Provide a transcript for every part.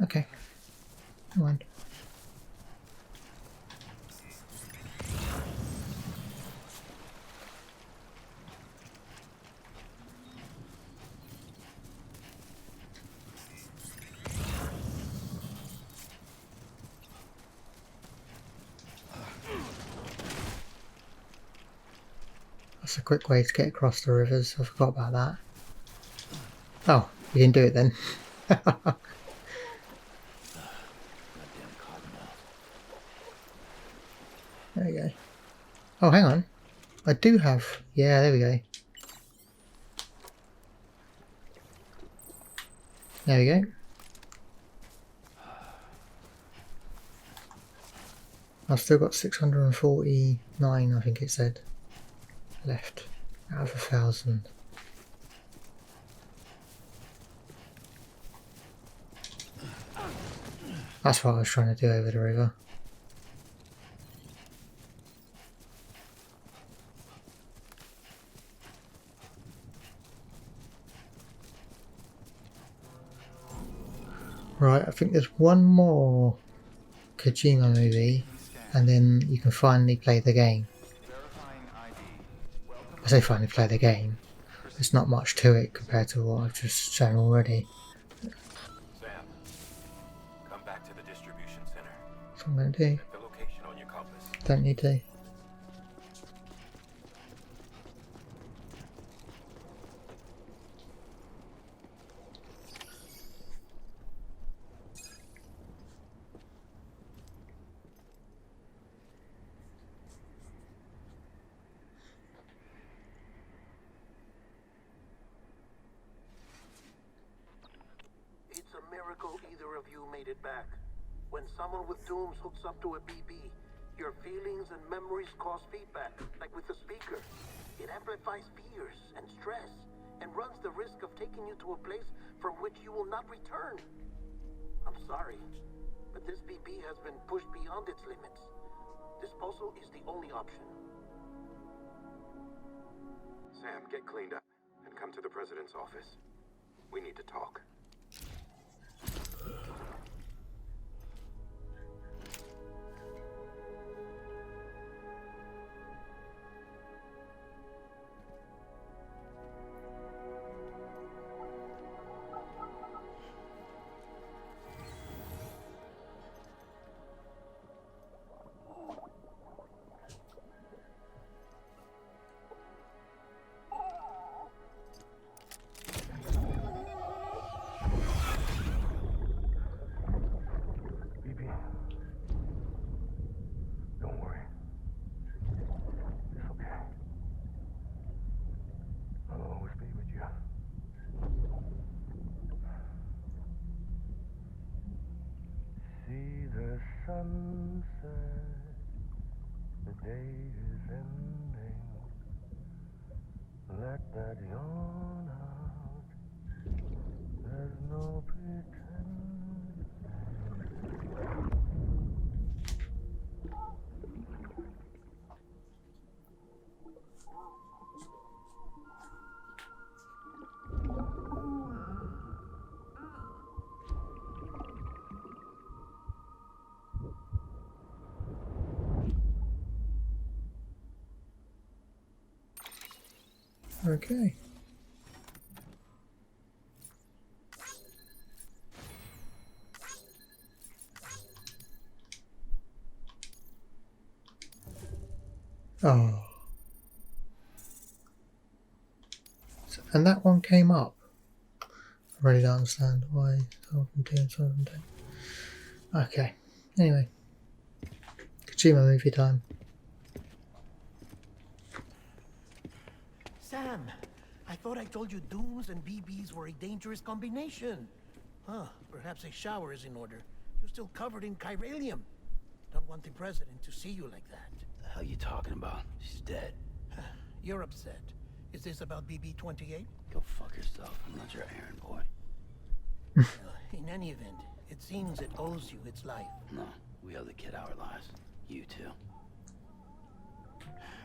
Okay. Come on. That's a quick way to get across the rivers. I forgot about that. Oh, you didn't do it then. There we go. Oh, hang on. I do have... Yeah, there we go. There we go. I've still got 649, I think it said, left out of 1,000. That's what I was trying to do over the river. Right, I think there's one more Kojima movie, and then you can finally play the game. I say finally play the game. There's not much to it compared to what I've just shown already. Sam, come back to the distribution center. That's what I'm going to do. The location on your compass. Don't need to. It's a miracle either of you made it back. When someone with dooms hooks up to a BB, your feelings and memories cause feedback, like with the speaker. It amplifies fears and stress, and runs the risk of taking you to a place from which you will not return. I'm sorry, but this BB has been pushed beyond its limits. Disposal is the only option. Sam, get cleaned up and come to the president's office. We need to talk. Sunset, the day is ending. Let that yawn out. There's no pretending. Okay. Oh. And that one came up. I really don't understand why some of them do and some of them don't. Okay. Anyway. Kojima movie time. Sam, I thought I told you dooms and BBs were a dangerous combination. Huh, perhaps a shower is in order. You're still covered in chiralium. Don't want the president to see you like that. The hell you talking about? She's dead. You're upset. Is this about BB-28? Go fuck yourself. I'm not your errand boy. In any event, it seems it owes you its life. No, we owe the kid our lives. You too.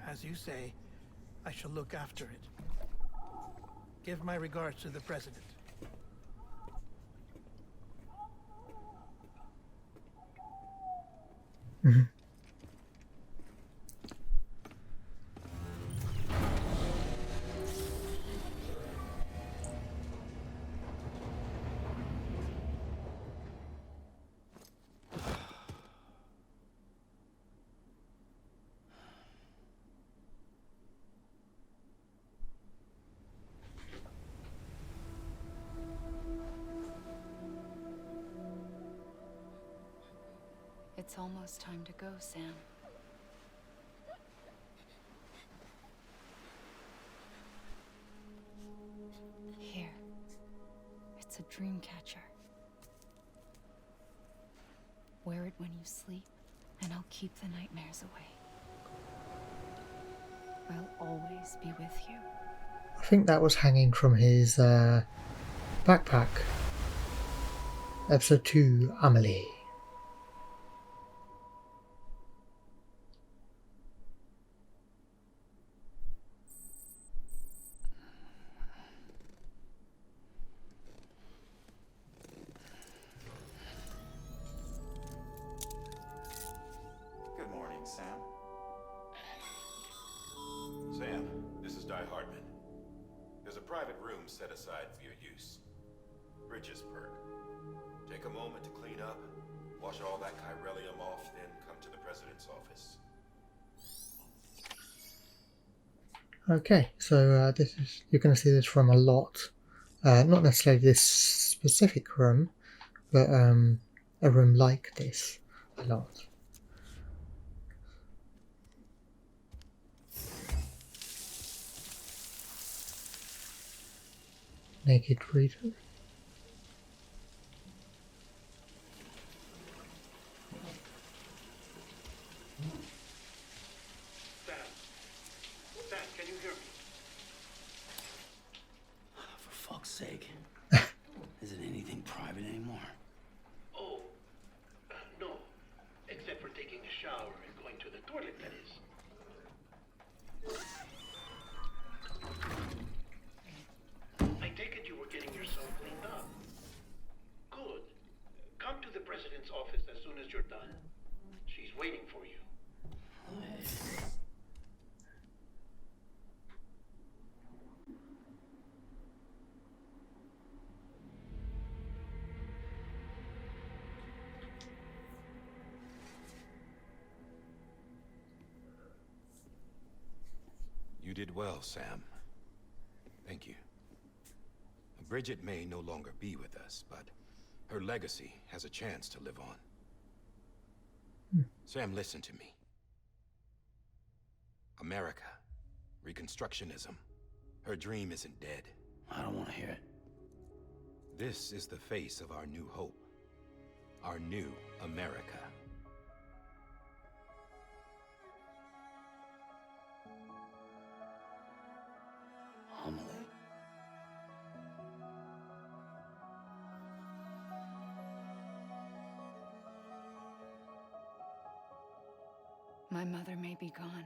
As you say, I shall look after it. Give my regards to the president. Mhm. It's almost time to go, Sam. Here. It's a dream catcher. Wear it when you sleep, and I'll keep the nightmares away. I'll always be with you. I think that was hanging from his backpack. Episode 2, Amelie. Good morning, Sam. Sam, this is Di Hartman. There's a private room set aside for your use. Bridges perk. Take a moment to clean up, wash all that chiralium off, then come to the president's office. Okay, so this is, you're going to see this from a lot. Not necessarily this specific room, but a room like this a lot. Naked reader. Sam, can you hear me? For fuck's sake. Isn't anything private anymore? Oh, no. Except for taking a shower and going to the toilet, that is. I take it you were getting yourself cleaned up. Good. Come to the president's office as soon as you're done. She's waiting for you. You did well, Sam. Thank you. Bridget may no longer be with us, but her legacy has a chance to live on. Sam, listen to me. America, Reconstructionism, her dream isn't dead. I don't want to hear it. This is the face of our new hope. Our new America. Amelie. My mother may be gone,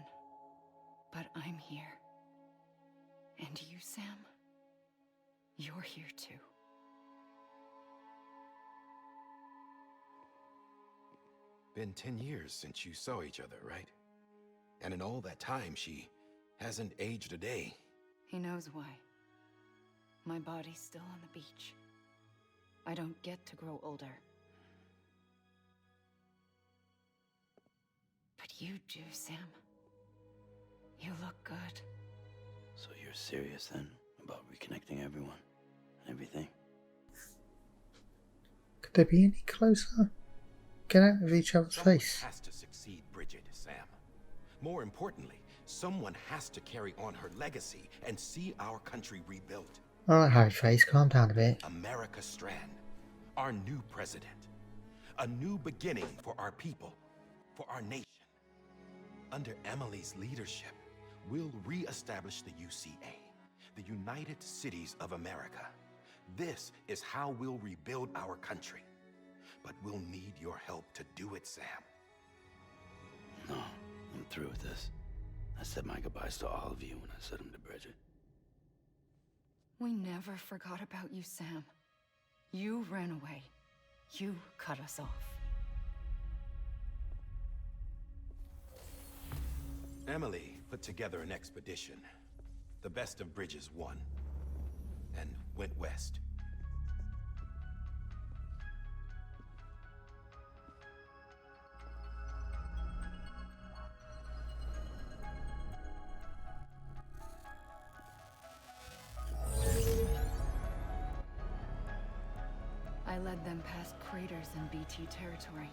but I'm here. And you, Sam? You're here too. Been 10 years since you saw each other, right? And in all that time, she hasn't aged a day. He knows why. My body's still on the beach. I don't get to grow older. But you do, Sam. You look good. So you're serious then about reconnecting everyone and everything? Could they be any closer? Get out of each other's Someone face. has to succeed Bridget, Sam. More importantly, someone has to carry on her legacy and see our country rebuilt. Alright, Harry Face, calm down a bit. America Strand, our new president. A new beginning for our people, for our nation. Under Emily's leadership, we'll re-establish the UCA, the United Cities of America. This is how we'll rebuild our country. But we'll need your help to do it, Sam. No, I'm through with this. I said my goodbyes to all of you when I said them to Bridget. We never forgot about you, Sam. You ran away. You cut us off. Emily put together an expedition. The best of Bridges won. And went west. I led them past craters in BT territory.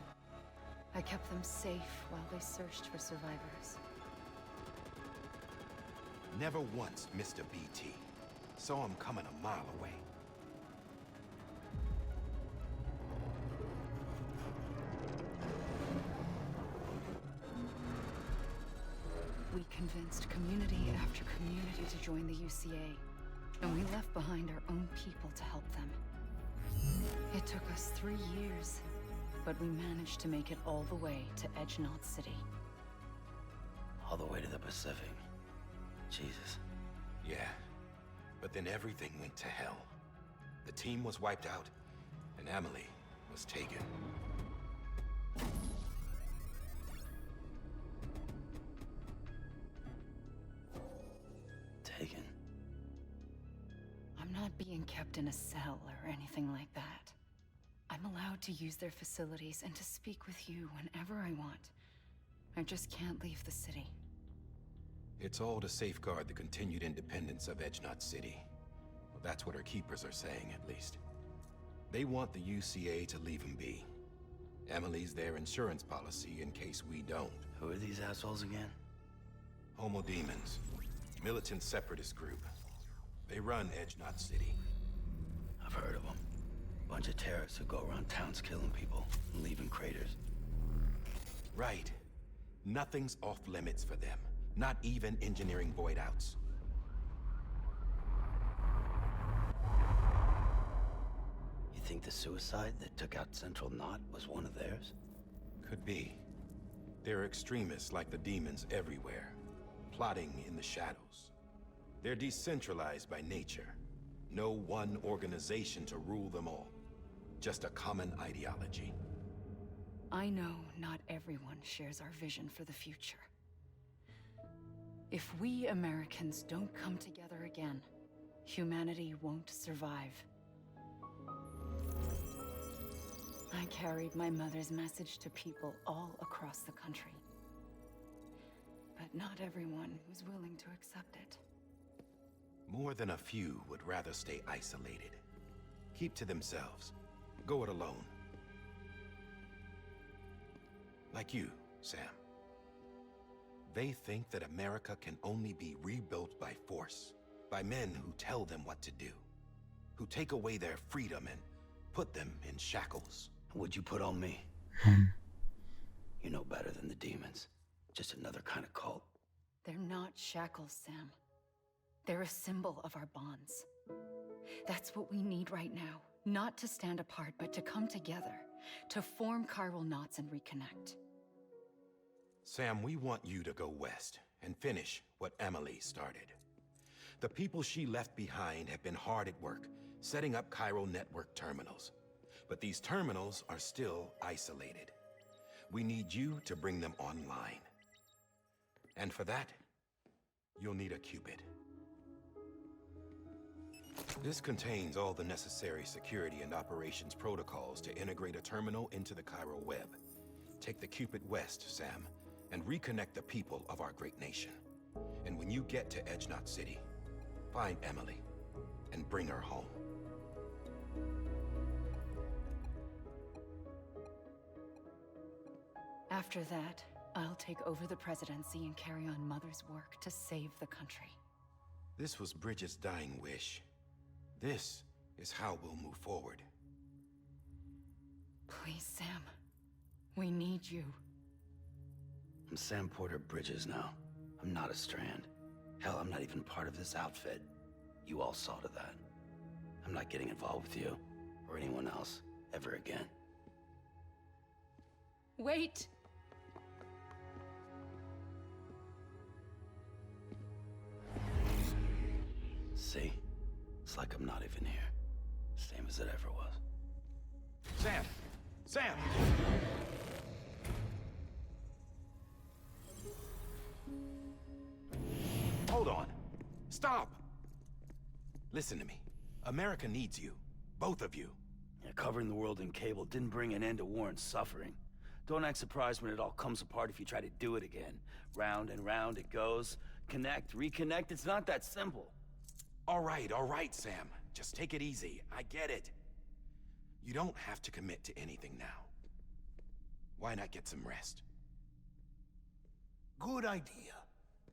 I kept them safe while they searched for survivors. Never once missed a BT. Saw him coming a mile away. We convinced community after community to join the UCA, and we left behind our own people to help them. It took us 3 years, but we managed to make it all the way to Edgenot City. All the way to the Pacific. Jesus. Yeah, but then everything went to hell. The team was wiped out, and Emily was taken. Taken? I'm not being kept in a cell or anything like that. I'm allowed to use their facilities and to speak with you whenever I want. I just can't leave the city. It's all to safeguard the continued independence of Edgenot City. Well, that's what our keepers are saying, at least. They want the UCA to leave him be. Emily's their insurance policy in case we don't. Who are these assholes again? Homo Demons. Militant separatist group. They run Edgenot City. I've heard of them. Bunch of terrorists who go around towns killing people and leaving craters. Right. Nothing's off limits for them. Not even engineering void outs. You think the suicide that took out Central Knot was one of theirs? Could be. There are extremists like the demons everywhere, plotting in the shadows. They're decentralized by nature. No one organization to rule them all. Just a common ideology. I know not everyone shares our vision for the future. If we Americans don't come together again, humanity won't survive. I carried my mother's message to people all across the country. But not everyone was willing to accept it. More than a few would rather stay isolated. Keep to themselves. Go it alone. Like you, Sam. They think that America can only be rebuilt by force, by men who tell them what to do, who take away their freedom and put them in shackles. What'd you put on me? You know better than the demons. Just another kind of cult. They're not shackles, Sam. They're a symbol of our bonds. That's what we need right now. Not to stand apart, but to come together, to form chiral knots and reconnect. Sam, we want you to go west and finish what Emily started. The people she left behind have been hard at work, setting up chiral network terminals. But these terminals are still isolated. We need you to bring them online. And for that, you'll need a Cupid. This contains all the necessary security and operations protocols to integrate a terminal into the chiral web. Take the Cupid west, Sam, and reconnect the people of our great nation. And when you get to Edgenot City, find Emily and bring her home. After that, I'll take over the presidency and carry on Mother's work to save the country. This was Bridget's dying wish. This is how we'll move forward. Please, Sam. We need you. I'm Sam Porter Bridges now. I'm not a Strand. Hell, I'm not even part of this outfit. You all saw to that. I'm not getting involved with you, or anyone else, ever again. Wait! See? It's like I'm not even here. Same as it ever was. Sam! Sam! Stop! Listen to me. America needs you. Both of you. Yeah, covering the world in cable didn't bring an end to war and suffering. Don't act surprised when it all comes apart if you try to do it again. Round and round it goes. Connect, reconnect, it's not that simple. All right, Sam. Just take it easy. I get it. You don't have to commit to anything now. Why not get some rest? Good idea.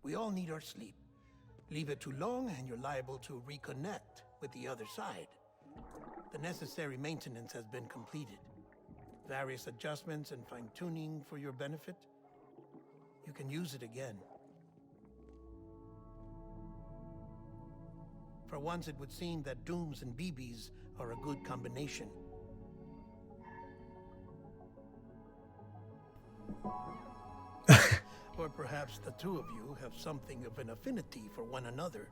We all need our sleep. Leave it too long and you're liable to reconnect with the other side. The necessary maintenance has been completed. Various adjustments and fine-tuning for your benefit. You can use it again. For once, it would seem that Dooms and BBs are a good combination. Or perhaps the two of you have something of an affinity for one another.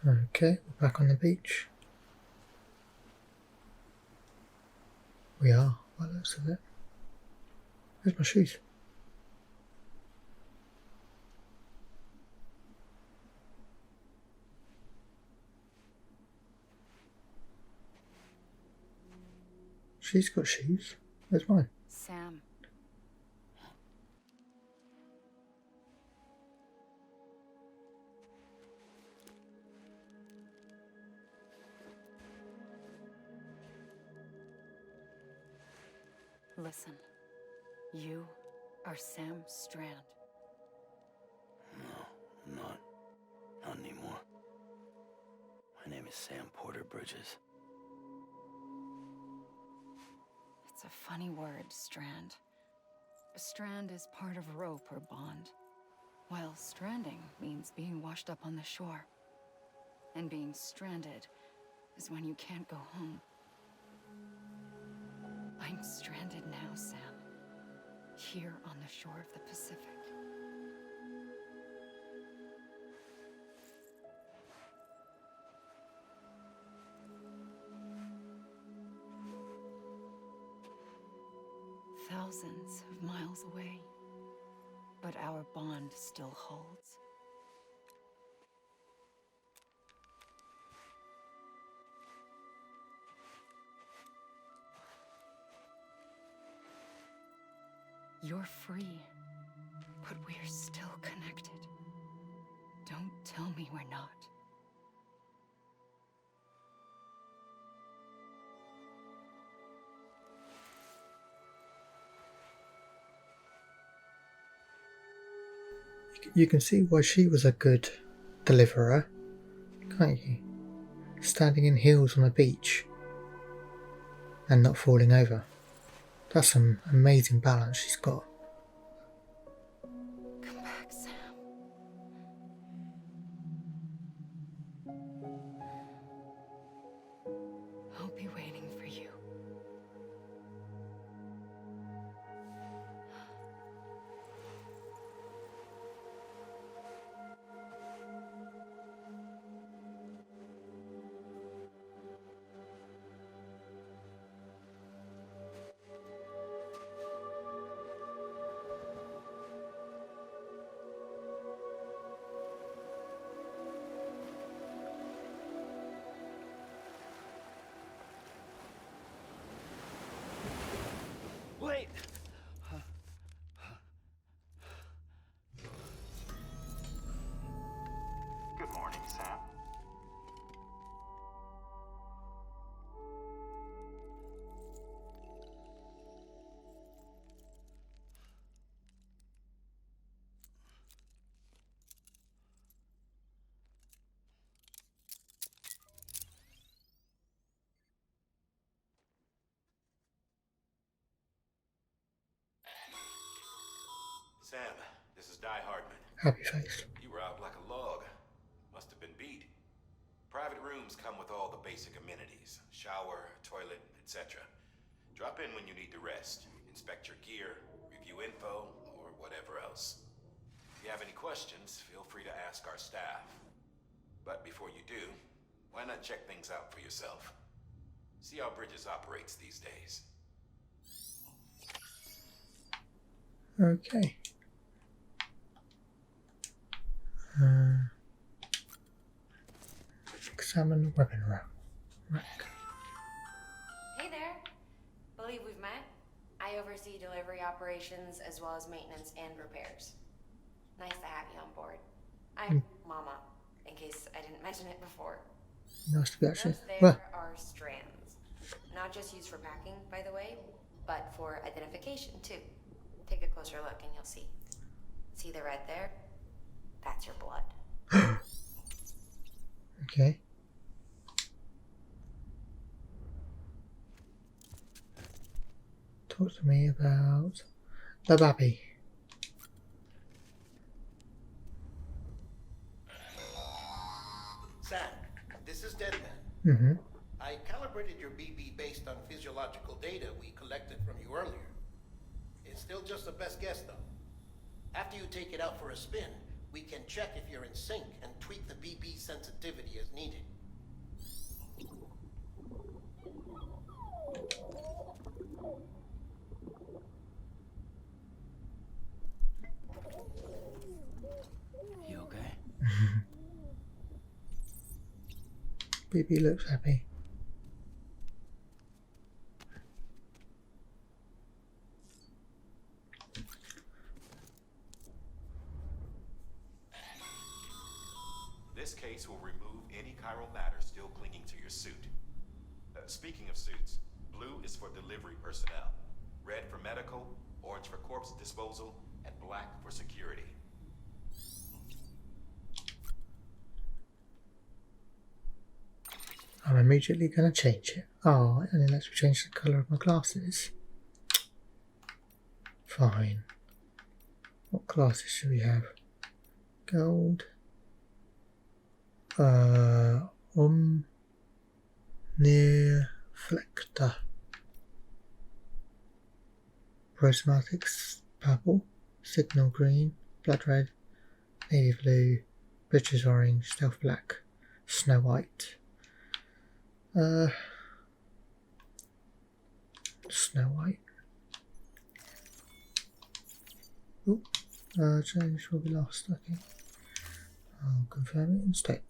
Okay, we're back on the beach. We are, by the looks of it. Where's my shoes? She's got shoes. Where's mine? Sam. Listen, you are Sam Strand. No, I'm not. Not anymore. My name is Sam Porter Bridges. It's a funny word, Strand. A strand is part of rope or bond, while stranding means being washed up on the shore. And being stranded is when you can't go home. I'm stranded now, Sam. Here on the shore of the Pacific. Thousands of miles away, but our bond still holds. You're free, but we're still connected. Don't tell me we're not. You can see why she was a good deliverer, can't you? Standing in heels on a beach and not falling over. That's some amazing balance she's got. Come back, Sam. I'll be waiting for you. Wait! Good morning, Sam. Sam, this is Di Hardman. Happy face. You were out like a log. Must have been beat. private rooms come with all the basic amenities. Shower, toilet, etc. Drop in when you need to rest, inspect your gear, review info, or whatever else. If you have any questions, feel free to ask our staff. But before you do, why not check things out for yourself? See how Bridges operates these days. Okay. Examine the weapon rack. Hey there. Believe we've met. I oversee delivery operations as well as maintenance and repairs. Nice to have you on board. I'm Mama, in case I didn't mention it before. Nice to be actually. Those there Well, are strands. Not just used for packing, by the way, but for identification too. Take a closer look and you'll see. See the red there? That's your blood. okay. Talk to me about the baby. Sam, this is Deadman. Mm-hmm. I calibrated your BB based on physiological data we collected from you earlier. It's still just a best guess, though. After you take it out for a spin, we can check if you're in sync and tweak the BB sensitivity as needed. You okay? BB looks happy. This case will remove any chiral matter still clinging to your suit. Speaking of suits, blue is for delivery personnel, red for medical, orange for corpse disposal, and black for security. I'm immediately going to change it. Oh, and then let's change the colour of my glasses. Fine. What glasses should we have? Gold. Near Flector. Prismatics purple. Signal green. Blood red. Navy blue. Bridges orange. Stealth black. Snow white. Snow White. Oop. Change will be lost. Okay. I'll confirm it instead.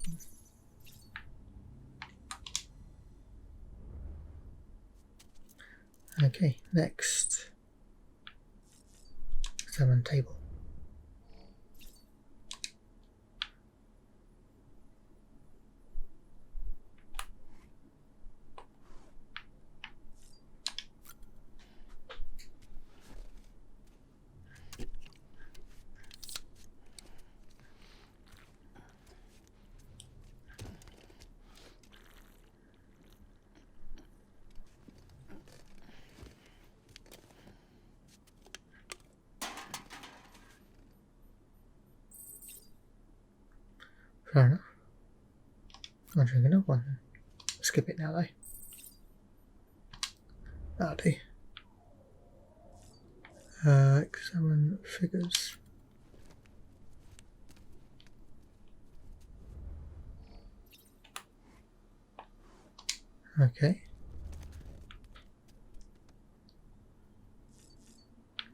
Okay, next. Examine table. Fair enough. I'll drink another one then. Skip it now though. That'll do. Examine figures. Okay.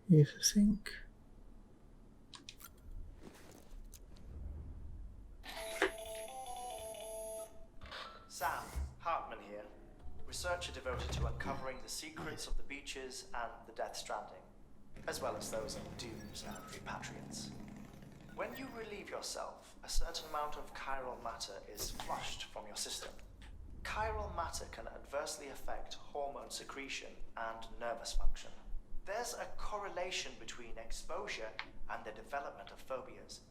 Use a sink. Sam, Hartman here, researcher devoted to uncovering the secrets of the beaches and the Death Stranding, as well as those of dooms and repatriants. When you relieve yourself, a certain amount of chiral matter is flushed from your system. Chiral matter can adversely affect hormone secretion and nervous function. There's a correlation between exposure and the development of phobias,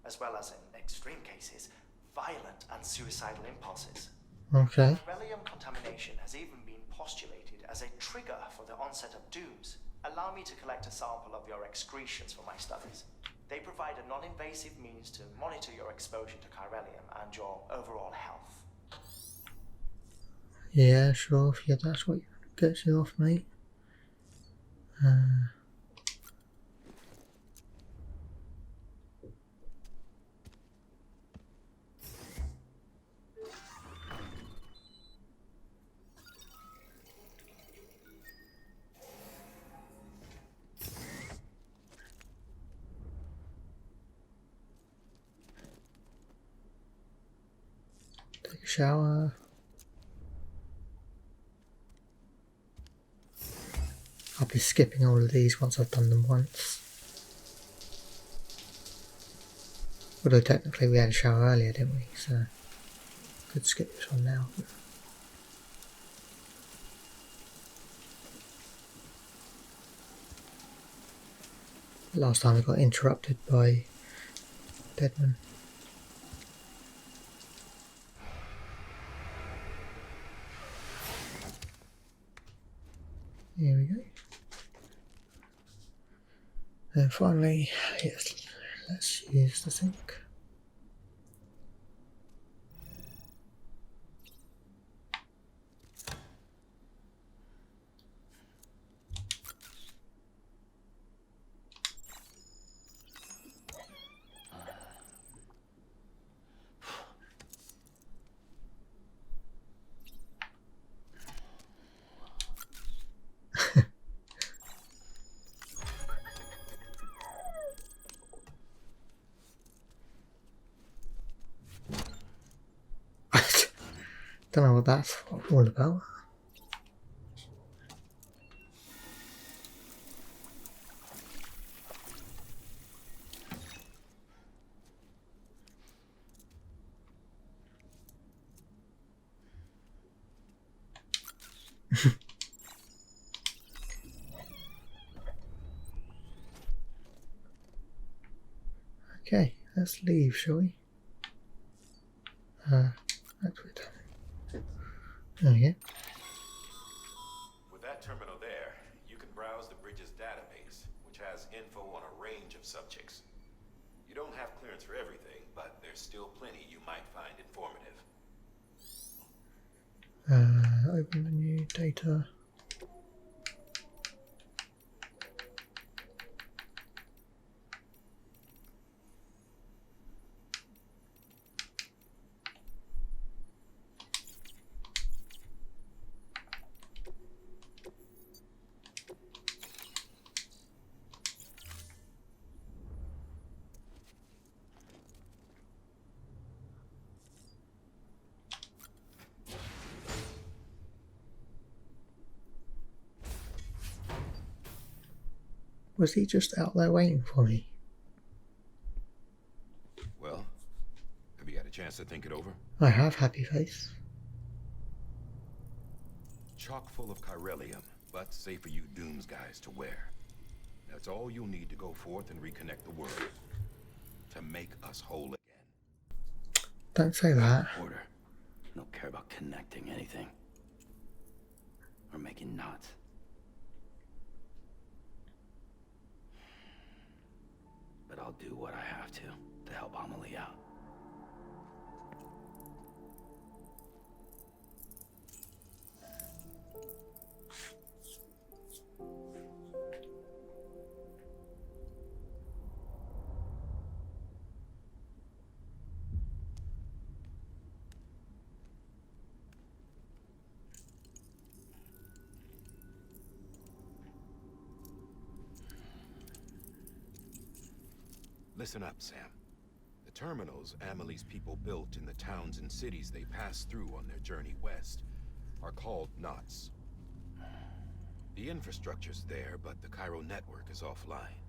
as well as, in extreme cases, violent and suicidal impulses. Okay. Chiralium contamination has even been postulated as a trigger for the onset of dooms. Allow me to collect a sample of your excretions for my studies. They provide a non-invasive means to monitor your exposure to chiralium and your overall health. Yeah, sure, if that's what gets you off, mate. Take a shower. I'll be skipping all of these once I've done them once. Although technically we had a shower earlier, didn't we? So could skip this one now. Last time I got interrupted by Deadman. Here we go. And finally, yes, let's use the sink. Don't know what that's all about. Okay, let's leave, shall we? That's weird. There we go. With that terminal there, you can browse the bridge's database, which has info on a range of subjects. You don't have clearance for everything, but there's still plenty you might find informative. Open menu, data. Was he just out there waiting for me? Well, have you had a chance to think it over? I have, happy face. Chock full of chiralium, but safe for you Dooms guys to wear. That's all you'll need to go forth and reconnect the world. To make us whole again. Don't say that. Order. I don't care about connecting anything. Or making knots. But I'll do what I have to help Amelie out. Listen up, Sam. The terminals Amelie's people built in the towns and cities they passed through on their journey west are called knots. The infrastructure's there, but the Cairo network is offline.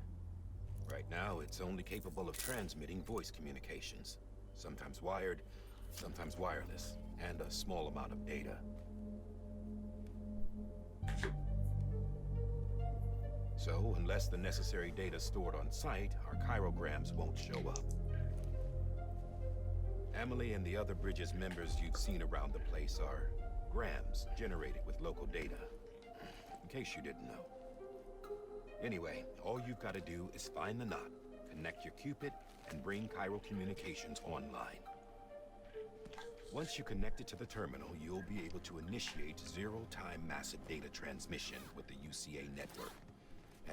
Right now, it's only capable of transmitting voice communications, sometimes wired, sometimes wireless, and a small amount of data. So, unless the necessary data stored on site, our chirograms won't show up. Amelie and the other Bridges members you've seen around the place are grams generated with local data. In case you didn't know. Anyway, all you've got to do is find the knot, connect your Cupid, and bring Cairo communications online. Once you connect it to the terminal, you'll be able to initiate zero-time massive data transmission with the UCA network.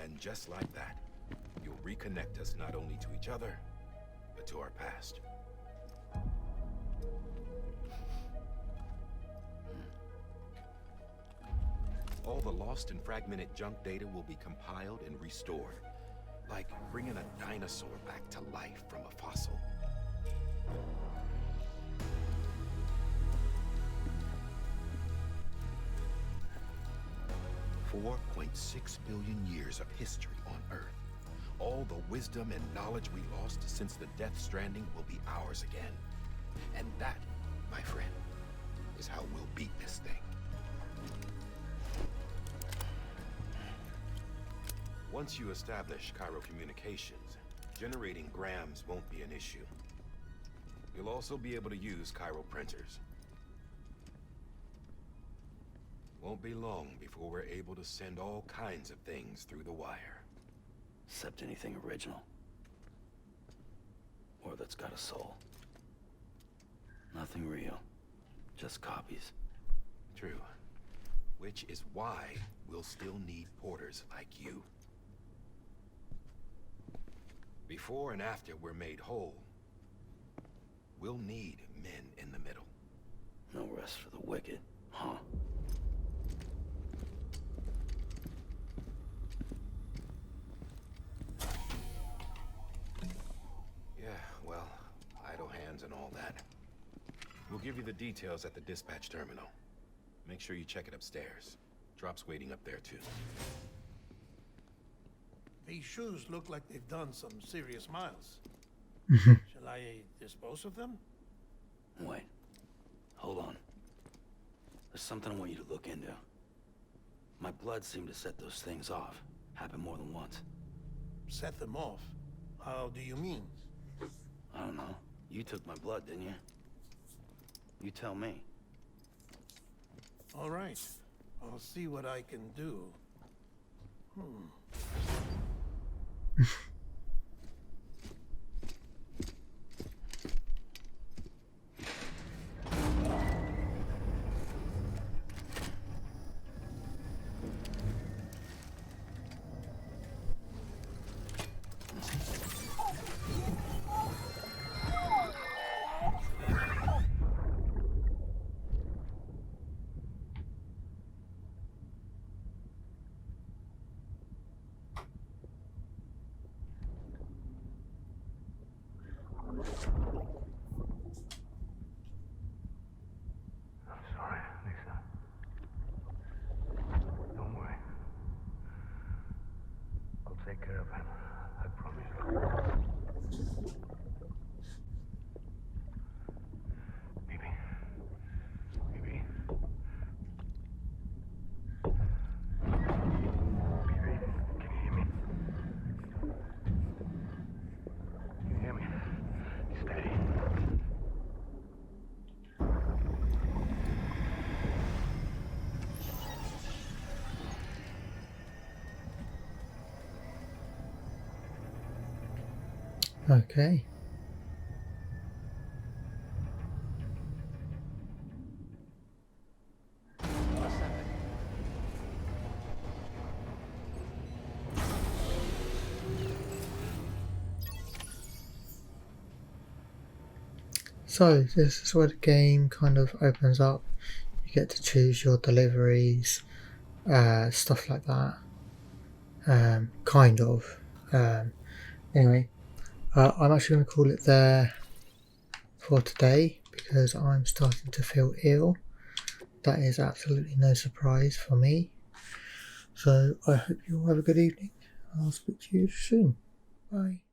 And just like that, you'll reconnect us not only to each other, but to our past. All the lost and fragmented junk data will be compiled and restored, like bringing a dinosaur back to life from a fossil. 4.6 billion years of history on Earth. All the wisdom and knowledge we lost since the Death Stranding will be ours again. And that, my friend, is how we'll beat this thing. Once you establish Cairo communications, generating grams won't be an issue. You'll also be able to use Cairo printers. Won't be long before we're able to send all kinds of things through the wire. Except anything original. Or that's got a soul. Nothing real. Just copies. True. Which is why we'll still need porters like you. Before and after we're made whole, we'll need men in the middle. No rest for the wicked, huh? Yeah, well, idle hands and all that. We'll give you the details at the dispatch terminal. Make sure you check it upstairs. Drop's waiting up there too. These shoes look like they've done some serious miles. Shall I dispose of them? Wait. Hold on. There's something I want you to look into. My blood seemed to set those things off. Happened more than once. Set them off? How do you mean? I don't know. You took my blood, didn't you? You tell me. All right. I'll see what I can do. Sorry, Lisa. Don't worry. I'll take care of him. I promise. Baby. Baby. Baby, can you hear me? Can you hear me? Steady. Okay. So this is where the game kind of opens up. You get to choose your deliveries, stuff like that. Kind of. Anyway, I'm actually going to call it there for today because I'm starting to feel ill. That is absolutely no surprise for me. So I hope you all have a good evening. I'll speak to you soon. Bye.